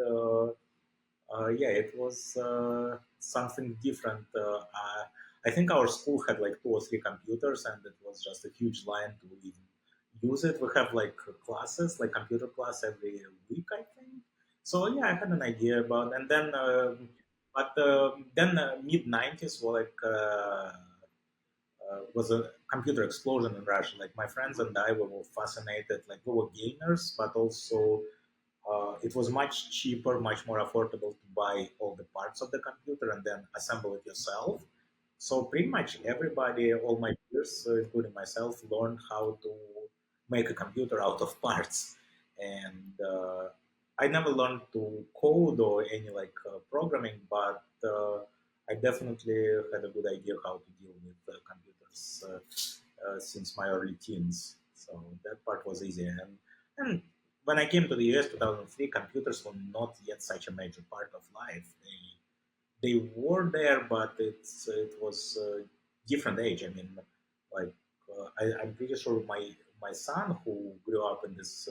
yeah, it was something different. I think our school had like two or three computers, and it was just a huge line to even use it. We have like classes, like computer class every week, I think. So yeah, I had an idea about, and then, but then mid '90s were like was a computer explosion in Russia. Like my friends and I were fascinated. Like we were gamers, but also it was much cheaper, much more affordable to buy all the parts of the computer and then assemble it yourself. So pretty much everybody, all my peers, including myself, learned how to make a computer out of parts. And I never learned to code or any like programming, but I definitely had a good idea how to deal with computers. since my early teens. So that part was easy. And when I came to the US 2003, computers were not yet such a major part of life. They were there, but it was a different age. I mean, like I'm pretty sure my son who grew up in this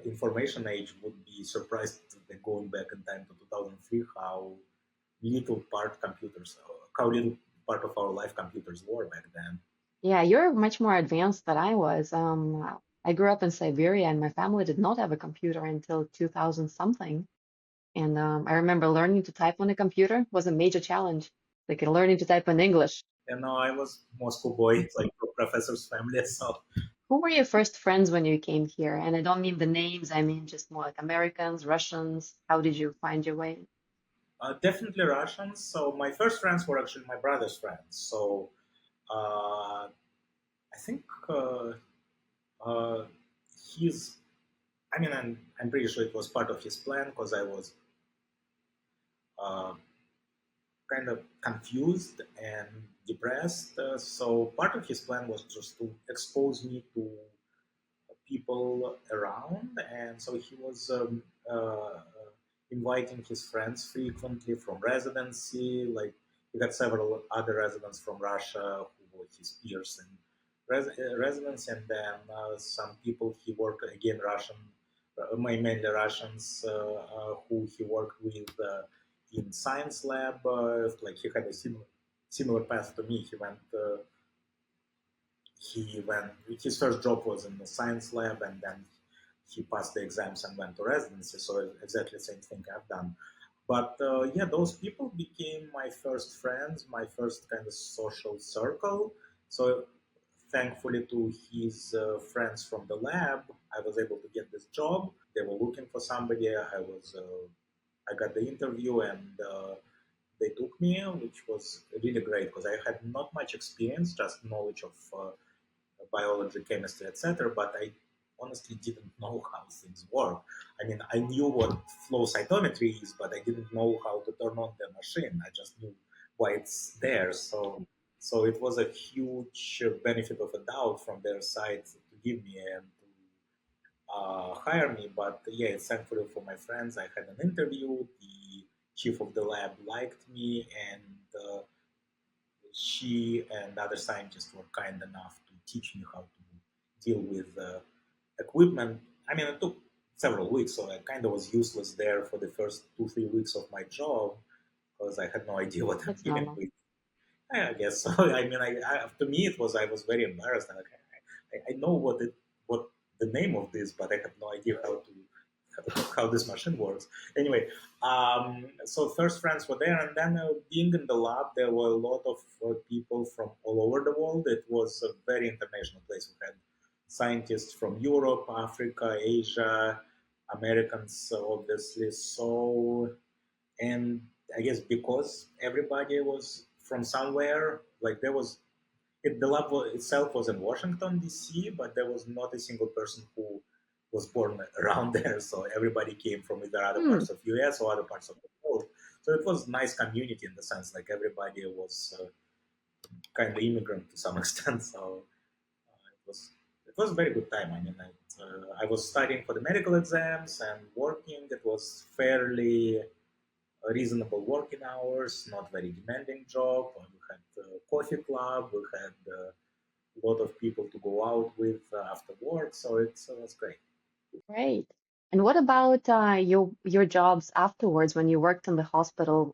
information age would be surprised that going back in time to 2003 little part computers, how little part of our life computers were back then. Yeah, you're much more advanced than I was. I grew up in Siberia, and my family did not have a computer until 2000 something. And I remember learning to type on a computer was a major challenge, like learning to type in English. And now I was Moscow boy, it's like a professor's family, so Who were your first friends when you came here? And I don't mean the names, I mean just more like Americans, Russians. How did you find your way? definitely Russians. So my first friends were actually my brother's friends. So uh, I think uh, he's. I mean, I'm pretty sure it was part of his plan because I was uh, kind of confused and depressed. So part of his plan was just to expose me to people around, and so he was inviting his friends frequently from residency. Like he got several other residents from Russia who were his peers in residency, and then some people he worked again Russian, mainly Russians who he worked with in science lab. Like he had a similar path to me. He went his first job was in the science lab, and then he passed the exams and went to residency, so exactly the same thing I've done. But yeah, those people became my first friends, my first kind of social circle. So thankfully to his friends from the lab, I was able to get this job. They were looking for somebody. I got the interview, and they took me, which was really great because I had not much experience, just knowledge of biology, chemistry, etc. But I honestly didn't know how things work. I mean, I knew what flow cytometry is, but I didn't know how to turn on the machine. I just knew why it's there. So it was a huge benefit of a doubt from their side to give me and to hire me. But yeah, thankfully for my friends, I had an interview. The chief of the lab liked me, and she and other scientists were kind enough to teach me how to deal with equipment. I mean, it took several weeks, so I kind of was useless there for the first 2 3 weeks of my job because I had no idea what I'm That's dealing normal. with. I guess so. I mean, to me it was I was very embarrassed. Like, I know what the name of this, but I have no idea how this machine works. Anyway, so first friends were there, and then being in the lab, there were a lot of people from all over the world. It was a very international place. We had scientists from Europe, Africa, Asia, Americans, obviously. So and I guess because everybody was from somewhere, like there was the lab itself was in Washington D.C., but there was not a single person who was born around there. So everybody came from either other Hmm, parts of U.S. or other parts of the world. So it was nice community in the sense like everybody was kind of immigrant to some extent. So it was a very good time. I mean, I was studying for the medical exams and working. It was fairly reasonable working hours, not very demanding job. We had coffee club. We had a lot of people to go out with after work, so it was great. great. And what about your jobs afterwards when you worked in the hospital?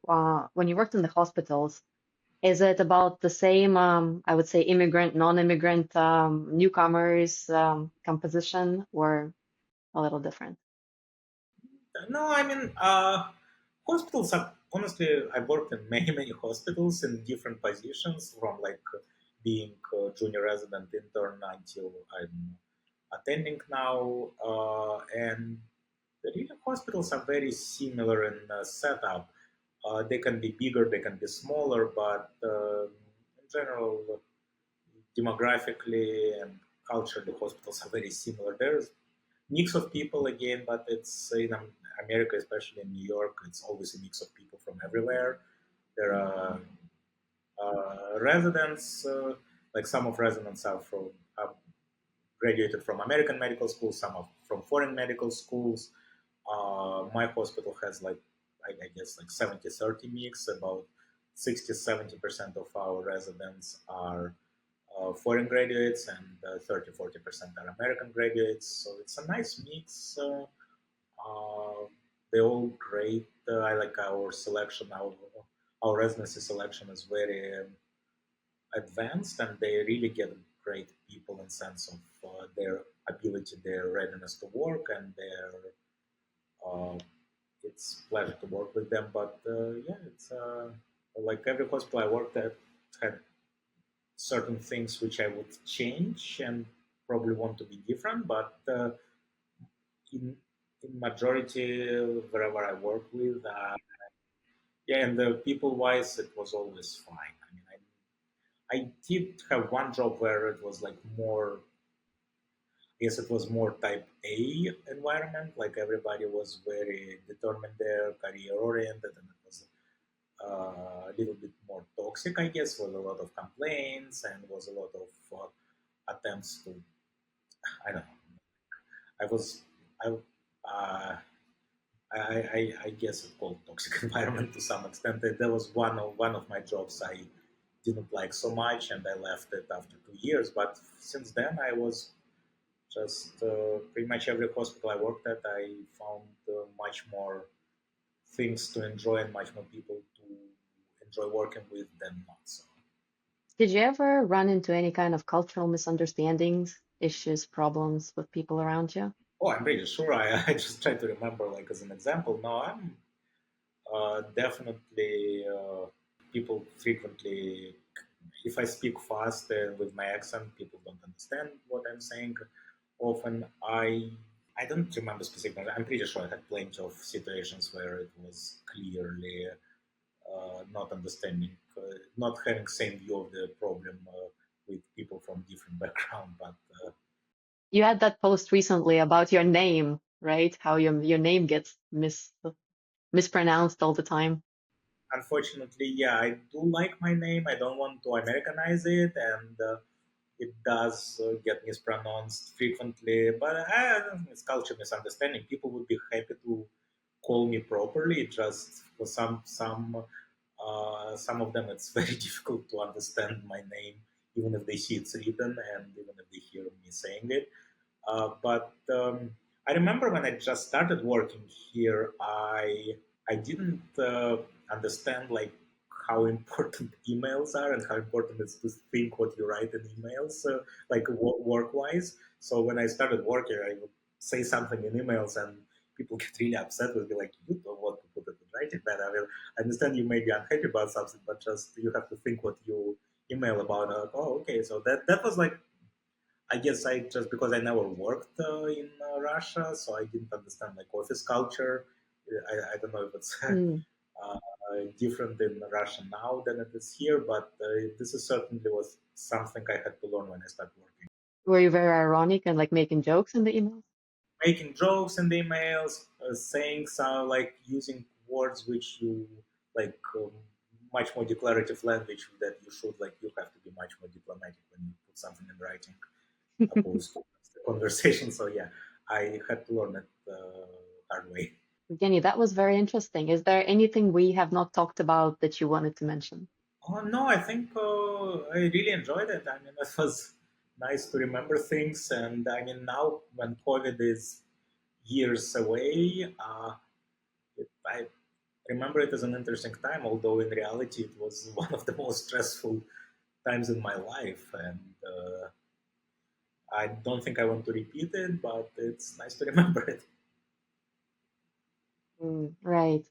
When you worked in the hospitals, is it about the same, I would say, immigrant, non-immigrant, newcomers composition, or a little different? No, I mean, hospitals are honestly, I worked in many hospitals in different positions, from like being a junior resident intern until I'm attending now, and the really hospitals are very similar in setup. They can be bigger, they can be smaller, but in general, demographically and culturally, hospitals are very similar. There's mix of people again, but it's in America, especially in New York, it's always a mix of people from everywhere. There are residents. like some of residents are from graduated from American medical schools, some are from foreign medical schools. My hospital has like, I guess like 70-30 mix. About 60-70% of our residents are foreign graduates, and 30-40% are American graduates. So it's a nice mix. Uh, they're all great. I like our selection. Our residency selection is very advanced, and they really get great people in sense of their ability, their readiness to work, and their uh, it's pleasure to work with them. But yeah, it's like every hospital I worked at had certain things which I would change and probably want to be different. But in in majority, wherever I work with, yeah, and the people wise, it was always fine. I mean, I did have one job where it was like more. I guess it was more type A environment. Like everybody was very determined there, career oriented, and it was a little bit more toxic, I guess, with a lot of complaints and was a lot of attempts to, I don't know. I was, I, uh, I guess it called toxic environment to some extent. That was one of my jobs I didn't like so much, and I left it after 2 years. But since then, I was just pretty much every hospital I worked at, I found much more things to enjoy and much more people to enjoy working with than not. So, Did you ever run into any kind of cultural misunderstandings, issues, problems with people around you? oh, I'm pretty sure. I just try to remember, like as an example. No, I'm definitely people frequently. If I speak fast with my accent, people don't understand what I'm saying. Often, I don't remember specifically. I'm pretty sure I had plenty of situations where it was clearly not understanding, not having same view of the problem with people from different background. But You had that post recently about your name, right? How your name gets mispronounced all the time. unfortunately, yeah, I do like my name. I don't want to Americanize it, and it does get mispronounced frequently. But it's culture misunderstanding. People would be happy to call me properly. Just for some of them, it's very difficult to understand my name, even if they see it's written and even if they hear me saying it. But I remember when I just started working here, I didn't understand like how important emails are and how important it's to think what you write in emails, like work wise. So when I started working, I would say something in emails and people get really upset with me, like, you don't want to put it in writing. That I mean, I understand you may be unhappy about something, but just you have to think what you email about. Oh, okay. So that was like, I guess I just because I never worked in Russia, so I didn't understand like office culture. I don't know if it's Hmm. different in Russia now than it is here, but this is certainly was something I had to learn when I started working. Were you very ironic and like making jokes in the emails? Making jokes in the emails, saying some like using words which you like much more declarative language that you should like you have to be much more diplomatic when you put something in writing opposed to the conversation. So yeah, I had to learn it hard way. Evgeny, that was very interesting. Is there anything we have not talked about that you wanted to mention? Oh no, I think I really enjoyed it. I mean, it was nice to remember things, and I mean now when COVID is years away, I remember it as an interesting time. Although in reality, it was one of the most stressful times in my life, and I don't think I want to repeat it, but it's nice to remember it. Right.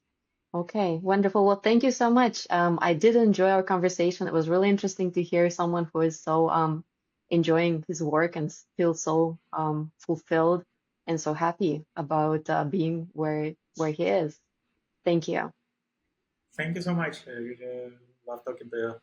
Okay, wonderful. Well, thank you so much. I did enjoy our conversation. It was really interesting to hear someone who is so enjoying his work and feels so fulfilled and so happy about being where he is. Thank you. Thank you so much. I really love talking to you.